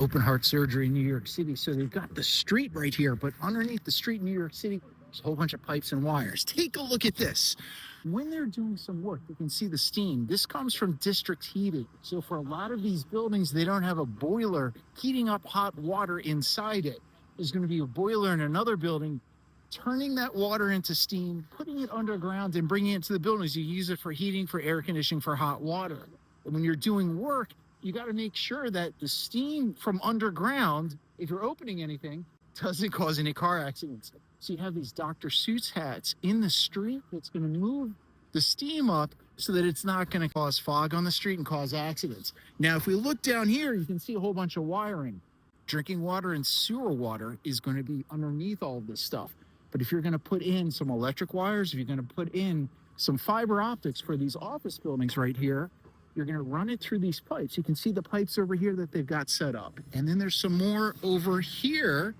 open heart surgery in New York City. So they've got the street right here, but underneath the street in New York City, there's a whole bunch of pipes and wires. Take a look at this. When they're doing some work, you can see the steam. This comes from district heating. So for a lot of these buildings, they don't have a boiler heating up hot water inside it. There's going to be a boiler in another building turning that water into steam, putting it underground and bringing it to the buildings. You use it for heating, for air conditioning, for hot water. And when you're doing work, you got to make sure that the steam from underground, if you're opening anything, doesn't cause any car accidents. So you have these Dr. Seuss hats in the street that's going to move the steam up so that it's not going to cause fog on the street and cause accidents. Now, if we look down here, you can see a whole bunch of wiring. Drinking water and sewer water is going to be underneath all of this stuff. But if you're going to put in some electric wires, if you're going to put in some fiber optics for these office buildings right here, you're going to run it through these pipes. You can see the pipes over here that they've got set up. And then there's some more over here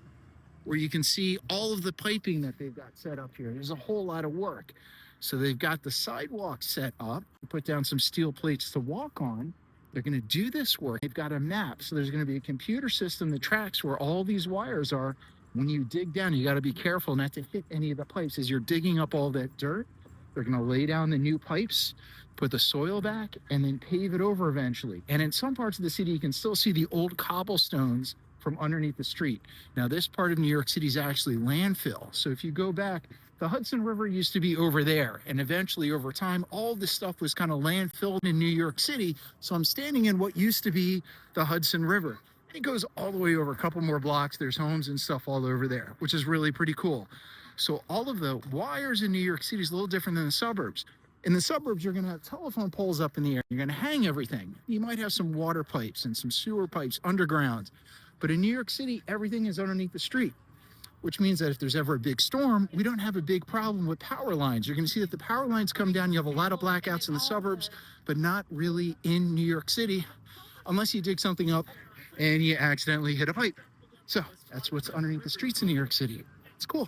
where you can see all of the piping that they've got set up here. There's a whole lot of work. So they've got the sidewalk set up, put down some steel plates to walk on. They're going to do this work. They've got a map. So there's going to be a computer system that tracks where all these wires are. When you dig down, you got to be careful not to hit any of the pipes. As you're digging up all that dirt, they're going to lay down the new pipes, put the soil back, and then pave it over eventually. And in some parts of the city, you can still see the old cobblestones from underneath the street. Now, this part of New York City is actually landfill. So if you go back, the Hudson River used to be over there. And eventually, over time, all this stuff was kind of landfilled in New York City. So I'm standing in what used to be the Hudson River. It goes all the way over a couple more blocks. There's homes and stuff all over there, which is really pretty cool. So all of the wires in New York City is a little different than the suburbs. In the suburbs, you're going to have telephone poles up in the air. You're going to hang everything. You might have some water pipes and some sewer pipes underground. But in New York City, everything is underneath the street, which means that if there's ever a big storm, we don't have a big problem with power lines. You're going to see that the power lines come down. You have a lot of blackouts in the suburbs, but not really in New York City, unless you dig something up and you accidentally hit a pipe. So that's what's underneath the streets in New York City. It's cool.